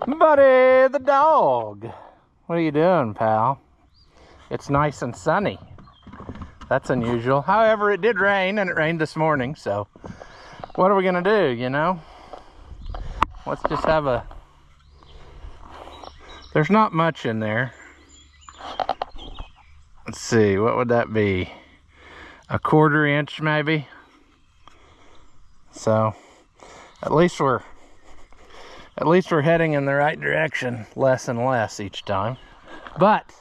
Buddy the dog. What are you doing, pal? It's nice and sunny. That's unusual. However, it did rain, and it rained this morning, so what are we gonna do, you know? Let's just have a... There's not much in there. Let's see, what would that be? A 1/4 inch maybe? So, at least we're heading in the right direction, less and less each time. But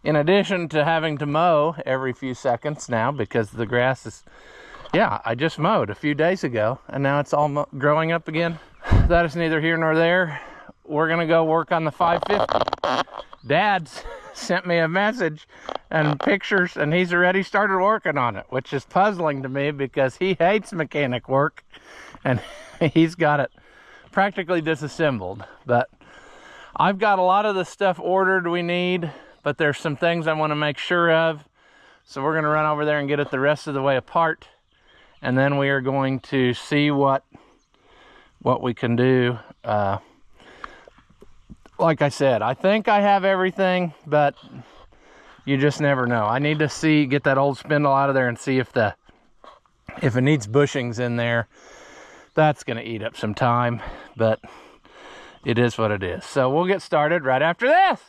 in addition to having to mow every few seconds now, because the grass is, yeah, I just mowed a few days ago and now it's all growing up again. That is neither here nor there. We're gonna go work on the 550. Dad's sent me a message and pictures, and he's already started working on it, which is puzzling to me because he hates mechanic work and he's got it practically disassembled. But I've got a lot of the stuff ordered we need, but there's some things I want to make sure of, so we're going to run over there and get it the rest of the way apart, and then we are going to see what we can do. Like I said, I think I have everything, but you just never know. I need to get that old spindle out of there and see if it needs bushings in there. That's going to eat up some time, but it is what it is. So we'll get started right after this.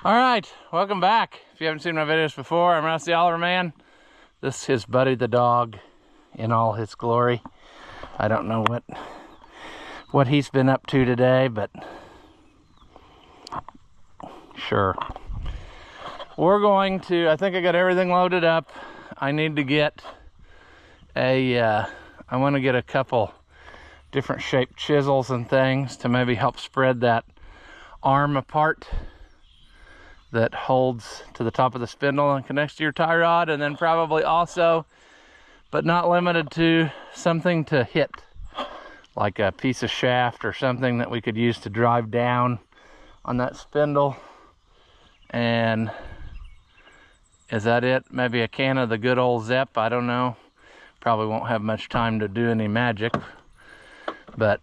All right, welcome back. If you haven't seen my videos before, I'm Rusty Oliver Man. This is Buddy the dog in all his glory. I don't know what he's been up to today, but sure. We're going to, I think I got everything loaded up. I need to get I want to get a couple different shaped chisels and things to maybe help spread that arm apart that holds to the top of the spindle and connects to your tie rod, and then probably also, but not limited to, something to hit, like a piece of shaft or something that we could use to drive down on that spindle. And is that it? Maybe a can of the good old Zep, I don't know. Probably won't have much time to do any magic, but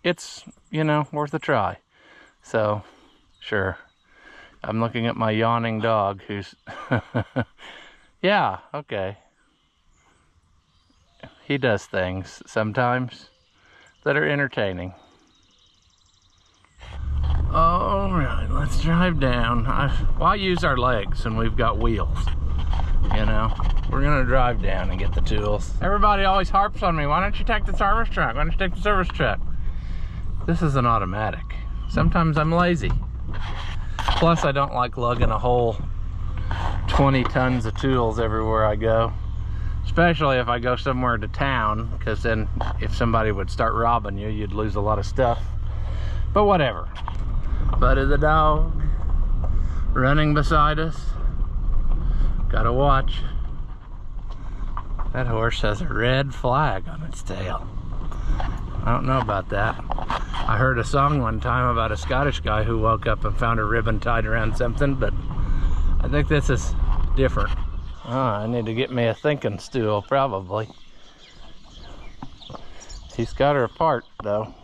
it's, you know, worth a try. So, sure. I'm looking at my yawning dog who's, yeah, okay. He does things sometimes that are entertaining. All right, let's drive down. Why use our legs when we've got wheels? You know, we're gonna drive down and get the tools. Everybody always harps on me. Why don't you take the service truck? Why don't you take the service truck? This is an automatic. Sometimes I'm lazy. Plus, I don't like lugging a whole 20 tons of tools everywhere I go. Especially if I go somewhere to town, because then if somebody would start robbing you, you'd lose a lot of stuff. But whatever. Buddy the dog running beside us. Gotta watch. That horse has a red flag on its tail. I don't know about that. I heard a song one time about a Scottish guy who woke up and found a ribbon tied around something, but I think this is different. Oh, I need to get me a thinking stool, probably. He's got her apart, though.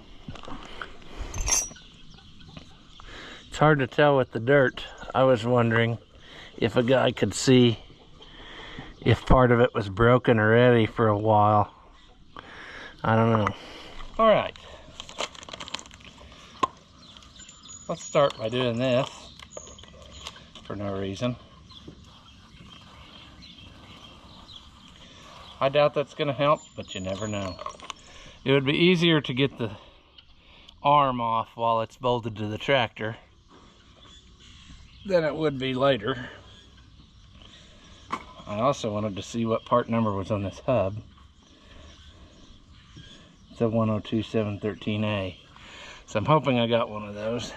It's hard to tell with the dirt. I was wondering if a guy could see if part of it was broken already for a while. I don't know. All right. Let's start by doing this for no reason. I doubt that's going to help, but you never know. It would be easier to get the arm off while it's bolted to the tractor than it would be later. I also wanted to see what part number was on this hub. It's a 102713A. So I'm hoping I got one of those.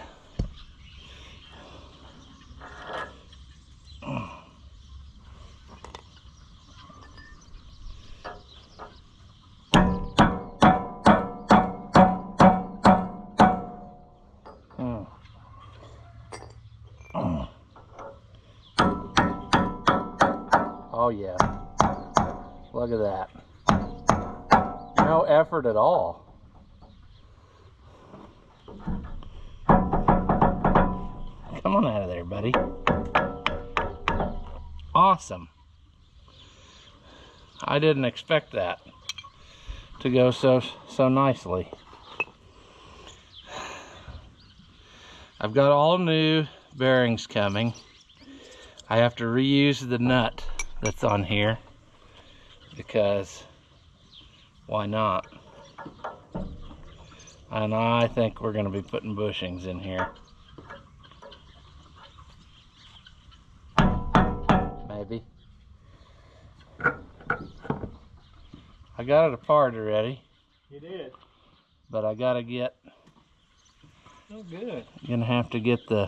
Oh yeah. Look at that. No effort at all. Come on out of there, buddy. Awesome. I didn't expect that to go so nicely. I've got all new bearings coming. I have to reuse the nut that's on here because why not? And I think we're going to be putting bushings in here. Maybe. I got it apart already. You did? But I got to get... Oh, good. You're going to have to get the...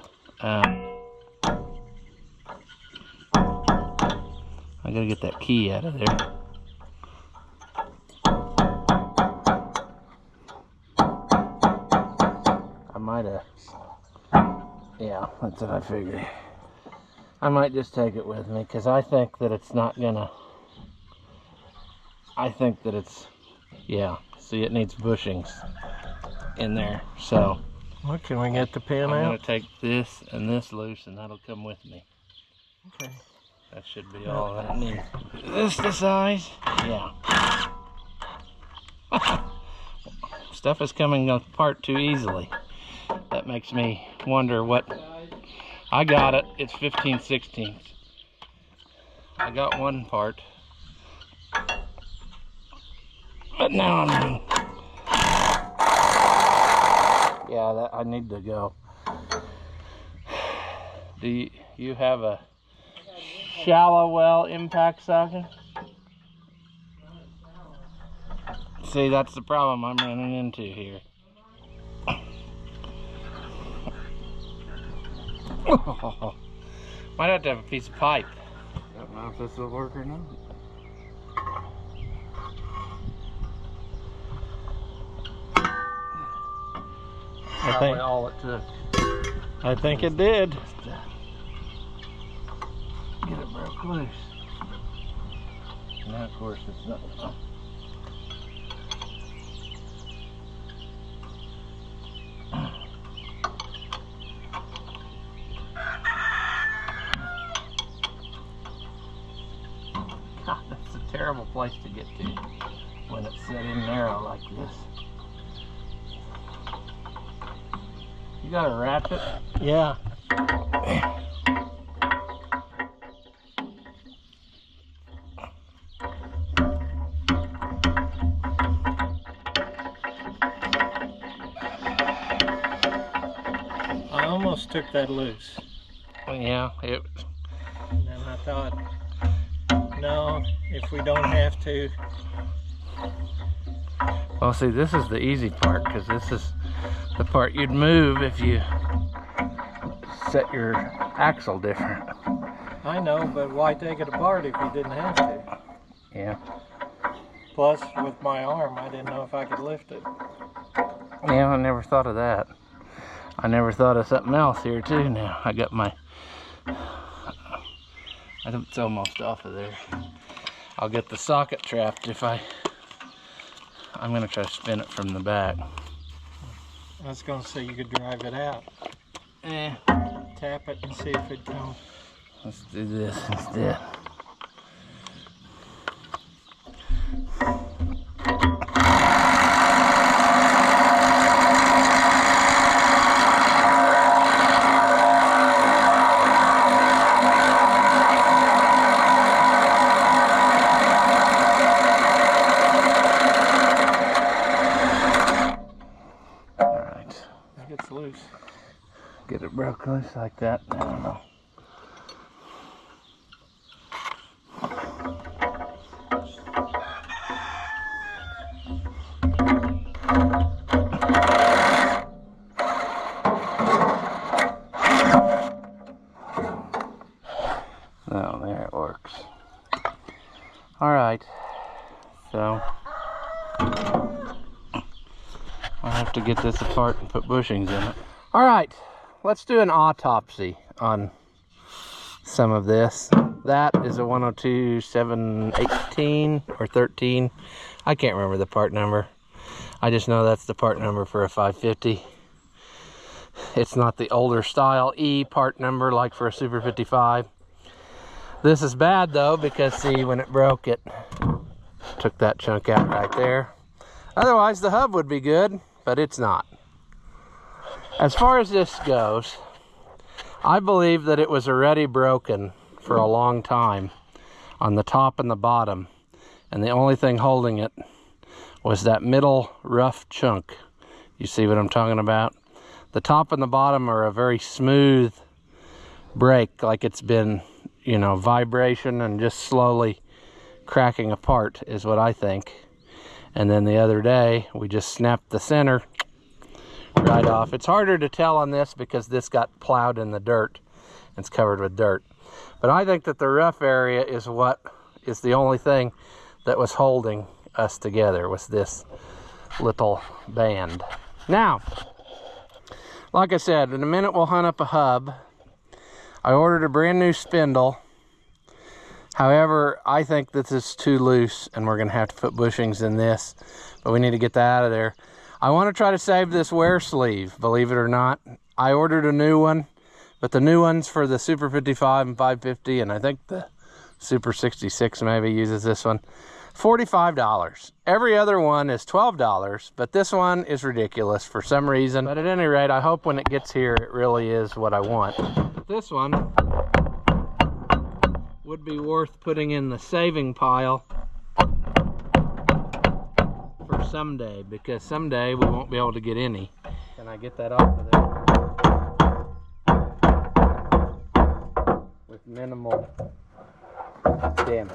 I got to get that key out of there. I might have... Yeah, that's what I figured. I might just take it with me because I think that it's not gonna... I think that it's... Yeah, see, it needs bushings in there, so... Well, can we get the pin out? I'm going to take this and this loose and that'll come with me. Okay. That should be all that I need. Is this the size? Yeah. Stuff is coming apart too easily. That makes me wonder what... I got it. It's 15/16. I got one part. But now I'm... Yeah, that I need to go. Do you have a shallow well impact socket? See, that's the problem I'm running into here. Might have to have a piece of pipe. I don't know if this will work or not. Probably all it took. I think it did. Get it broke loose. Now, of course, it's not. God, that's a terrible place to get to when it's set in narrow like this. You got a ratchet? Yeah. I almost took that loose. Yeah, it. And then I thought, no, if we don't have to. Well, see, this is the easy part because this is the part you'd move if you set your axle different. I know, but why take it apart if you didn't have to? Yeah. Plus, with my arm, I didn't know if I could lift it. Yeah, I never thought of that. I never thought of something else here too now. I got my... I think it's almost off of there. I'll get the socket trapped if I'm going to try to spin it from the back. I was going to say you could drive it out. Tap it and see if it comes. Let's do this instead. Get it broke loose like that. I don't know. Oh, there it works. All right. So I'll have to get this apart and put bushings in it. All right. Let's do an autopsy on some of this. that is a 102-718 or 13. I can't remember the part number. I just know that's the part number for a 550. It's not the older style E part number like for a Super 55. This is bad though, because see, when it broke, it took that chunk out right there. Otherwise the hub would be good, but it's not. As far as this goes, I believe that it was already broken for a long time on the top and the bottom, and the only thing holding it was that middle rough chunk. You see what I'm talking about? The top and the bottom are a very smooth break, like it's been, you know, vibration and just slowly cracking apart is what I think. And then the other day we just snapped the center right off. It's harder to tell on this because this got plowed in the dirt. It's covered with dirt. But I think that the rough area is what is the only thing that was holding us together, was this little band. Now, like I said, in a minute we'll hunt up a hub. I ordered a brand new spindle. However, I think this is too loose and we're gonna have to put bushings in this, but we need to get that out of there. I want to try to save this wear sleeve, believe it or not. I ordered a new one, but the new one's for the Super 55 and 550, and I think the Super 66 maybe uses this one. $45. Every other one is $12, but this one is ridiculous for some reason. But at any rate, I hope when it gets here, it really is what I want. But this one would be worth putting in the saving pile for someday, because someday we won't be able to get any. Can I get that off of there with minimal damage?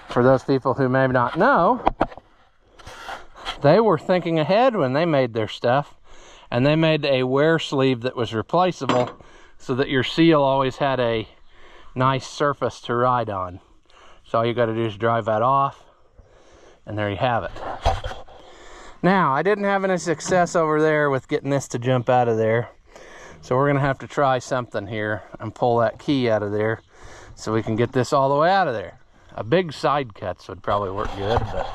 For those people who may not know, they were thinking ahead when they made their stuff, and they made a wear sleeve that was replaceable so that your seal always had a nice surface to ride on. So all you got to do is drive that off, and there you have it. Now, I didn't have any success over there with getting this to jump out of there, so we're gonna have to try something here and pull that key out of there so we can get this all the way out of there. A big side cuts would probably work good, but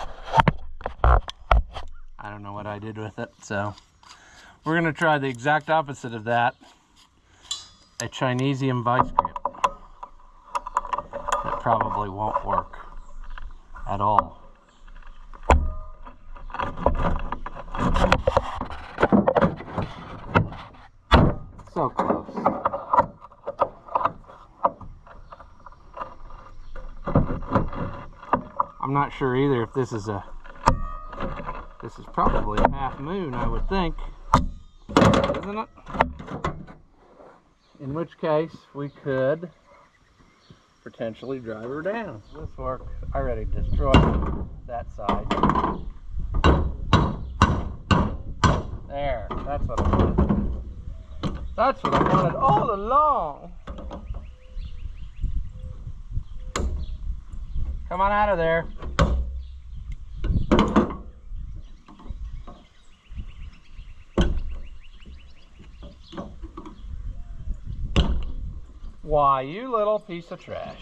I don't know what I did with it. So we're gonna try the exact opposite of that, a Chinesium vice grip. That probably won't work at all. So close. I'm not sure either if this is probably a half moon, I would think, isn't it? In which case we could potentially drive her down. This works. I already destroyed that side. There, that's what I wanted. That's what I wanted all along. Come on out of there. Why, you little piece of trash.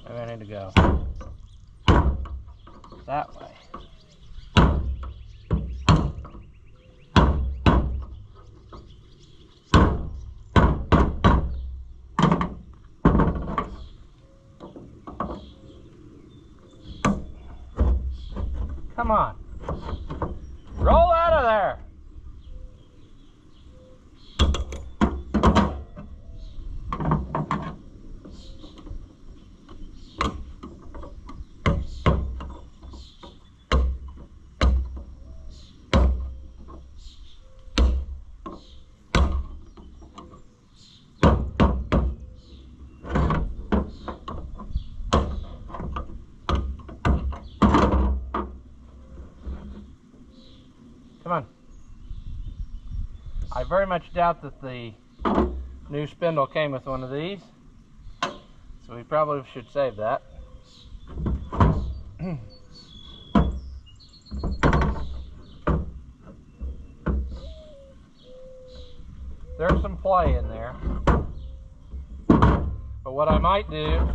Maybe I need to go that way. Come on. Roll out of there. Come on. I very much doubt that the new spindle came with one of these. So we probably should save that. There's some play in there. But what I might do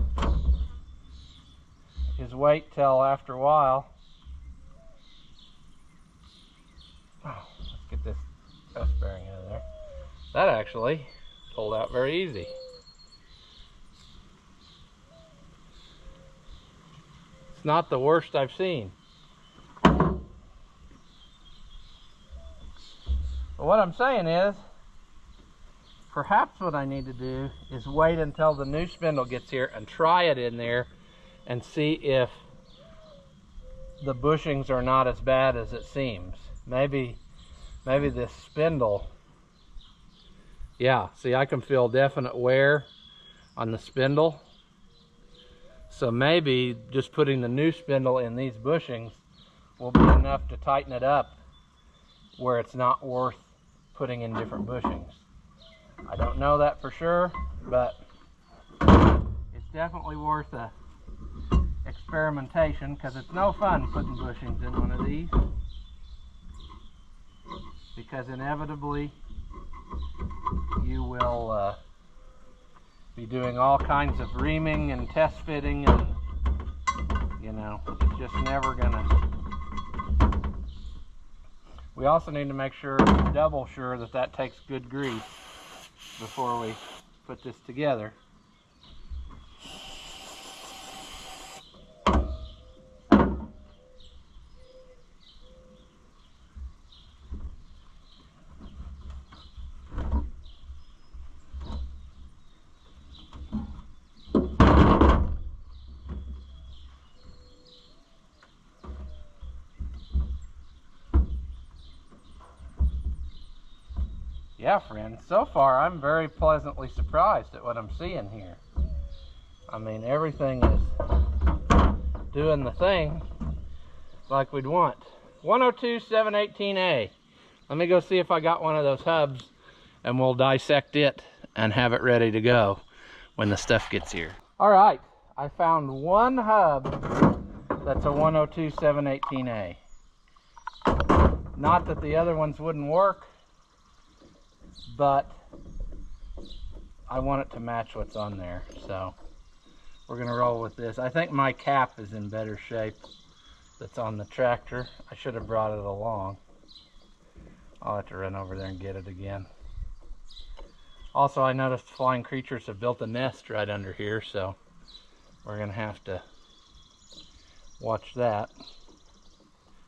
is wait till after a while. Oh, let's get this test bearing out of there. That actually pulled out very easy. It's not the worst I've seen. But what I'm saying is, perhaps what I need to do is wait until the new spindle gets here and try it in there and see if the bushings are not as bad as it seems. Maybe this spindle, yeah, see, I can feel definite wear on the spindle. So maybe just putting the new spindle in these bushings will be enough to tighten it up where it's not worth putting in different bushings. I don't know that for sure, but it's definitely worth a experimentation, because it's no fun putting bushings in one of these, because inevitably you will be doing all kinds of reaming and test fitting, and you know, it's just never gonna. We also need to make sure, double sure, that that takes good grease before we put this together. Yeah, friends, so far I'm very pleasantly surprised at what I'm seeing here. I mean, everything is doing the thing like we'd want. 102-718A. Let me go see if I got one of those hubs, and we'll dissect it and have it ready to go when the stuff gets here. All right, I found one hub that's a 102-718A. Not that the other ones wouldn't work, but I want it to match what's on there, so we're gonna roll with this. I think my cap is in better shape that's on the tractor. I should have brought it along. I'll have to run over there and get it again. Also, I noticed flying creatures have built a nest right under here, so we're gonna have to watch that.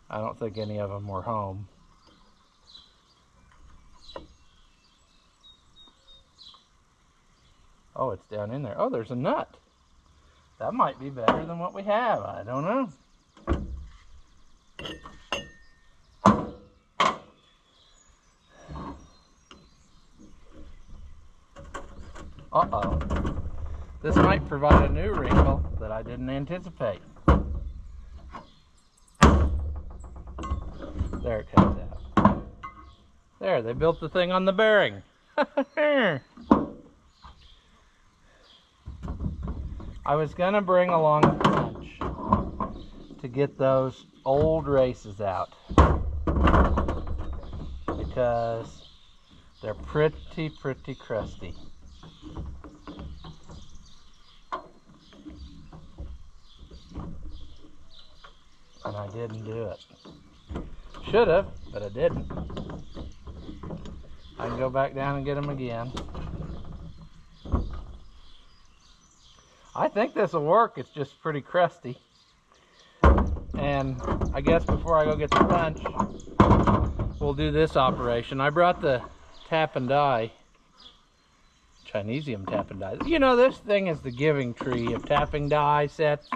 I don't think any of them were home. Oh, it's down in there. Oh, there's a nut. That might be better than what we have. I don't know. Uh-oh. This might provide a new wrinkle that I didn't anticipate. There it comes out. There, they built the thing on the bearing. I was going to bring along a punch to get those old races out, because they're pretty crusty. And I didn't do it. Should have, but I didn't. I can go back down and get them again. I think this will work. It's just pretty crusty. And I guess before I go get the punch, we'll do this operation. I brought the tap and die, Chinesium tap and die. You know, this thing is the giving tree of tapping die sets.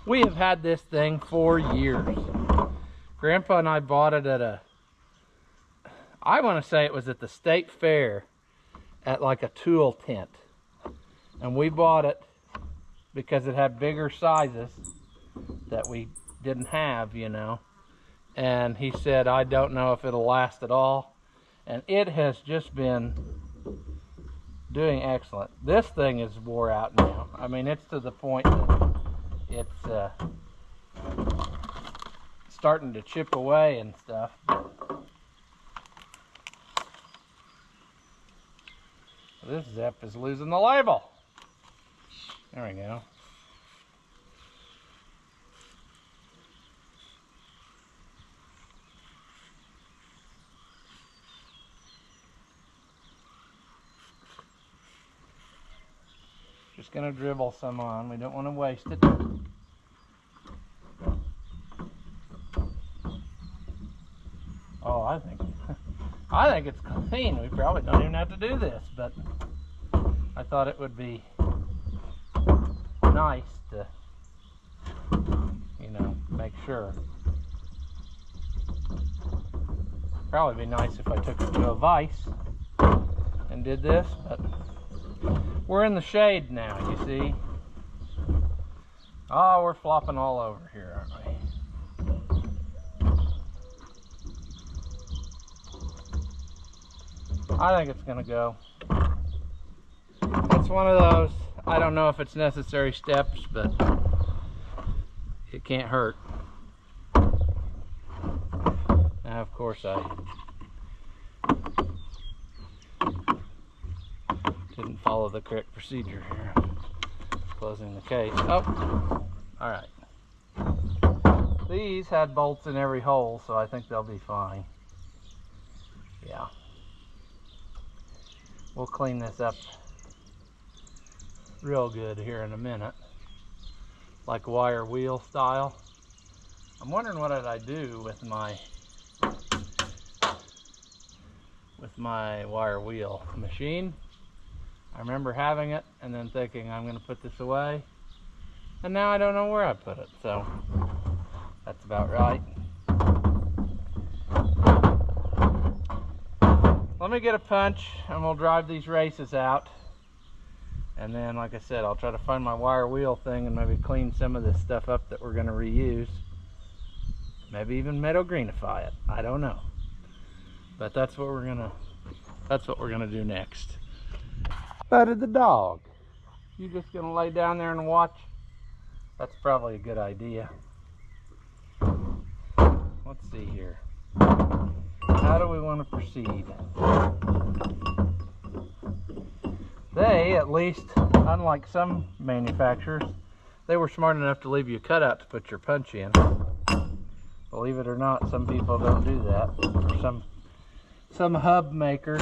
We have had this thing for years. Grandpa and I bought it at I want to say it was at the state fair at like a tool tent. And we bought it because it had bigger sizes that we didn't have, you know. And he said, I don't know if it'll last at all. And it has just been doing excellent. This thing is wore out now. I mean, it's to the point that it's starting to chip away and stuff. This zip is losing the label. There we go. Just gonna dribble some on. We don't want to waste it. Oh, I think it's clean. We probably don't even have to do this, but I thought it would be nice to, you know, make sure. Probably be nice if I took it to a vise and did this, but we're in the shade now, you see. Oh, we're flopping all over here, aren't we? I think it's gonna go. It's one of those, I don't know if it's necessary steps, but it can't hurt. Now, of course, I didn't follow the correct procedure here. Closing the case. Oh, all right. These had bolts in every hole, so I think they'll be fine. Yeah. We'll clean this up real good here in a minute, like wire wheel style. I'm wondering what I do with my wire wheel machine. I remember having it and then thinking I'm going to put this away, and now I don't know where I put it, so that's about right. Let me get a punch and we'll drive these races out, and then, like I said, I'll try to find my wire wheel thing and maybe clean some of this stuff up that we're going to reuse. Maybe even meadow greenify it. I don't know, but that's what we're gonna do next. Butted the dog. You just gonna lay down there and watch? That's probably a good idea. Let's see here. How do we want to proceed? They, at least, unlike some manufacturers, they were smart enough to leave you a cutout to put your punch in. Believe it or not, some people don't do that. Or some hub makers.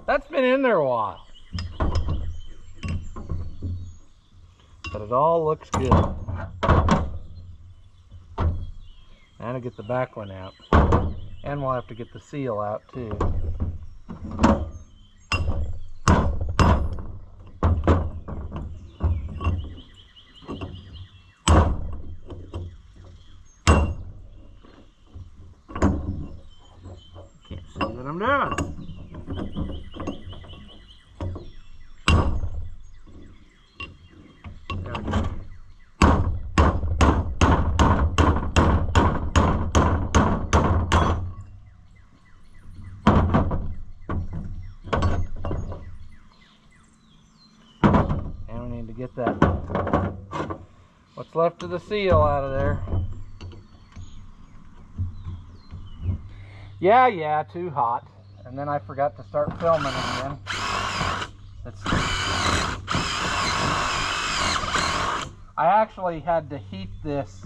That's been in there a while, but it all looks good. Now to get the back one out, and we'll have to get the seal out too. Can't see what I'm doing. Get that what's left of the seal out of there. Yeah, too hot. And then I forgot to start filming again. I actually had to heat this.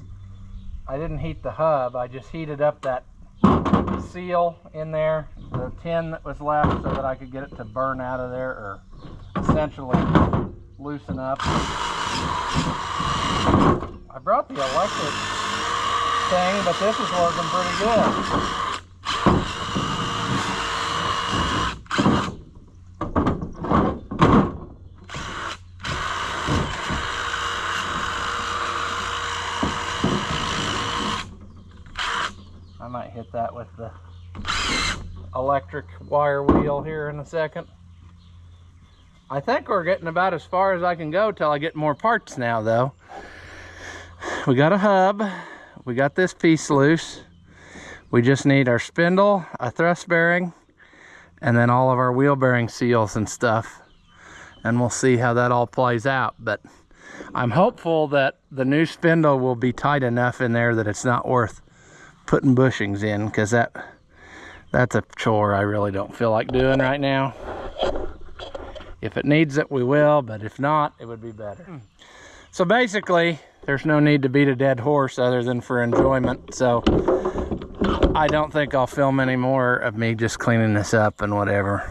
I didn't heat the hub, I just heated up that seal in there, the tin that was left, so that I could get it to burn out of there, or essentially loosen up. I brought the electric thing, but this is working pretty good. might hit that with the electric wire wheel here in a second. I think we're getting about as far as I can go till I get more parts now though. We got a hub, we got this piece loose. We just need our spindle, a thrust bearing, and then all of our wheel bearing seals and stuff. And we'll see how that all plays out. But I'm hopeful that the new spindle will be tight enough in there that it's not worth putting bushings in, because that's a chore I really don't feel like doing right now. If it needs it, we will, but if not, it would be better. So basically, there's no need to beat a dead horse other than for enjoyment. So I don't think I'll film any more of me just cleaning this up and whatever.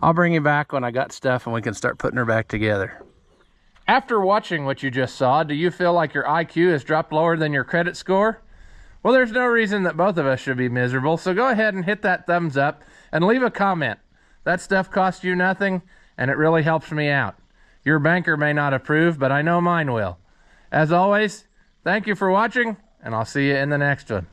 I'll bring you back when I got stuff and we can start putting her back together. After watching what you just saw, do you feel like your IQ has dropped lower than your credit score? Well, there's no reason that both of us should be miserable, so go ahead and hit that thumbs up and leave a comment. That stuff costs you nothing, and it really helps me out. Your banker may not approve, but I know mine will. As always, thank you for watching, and I'll see you in the next one.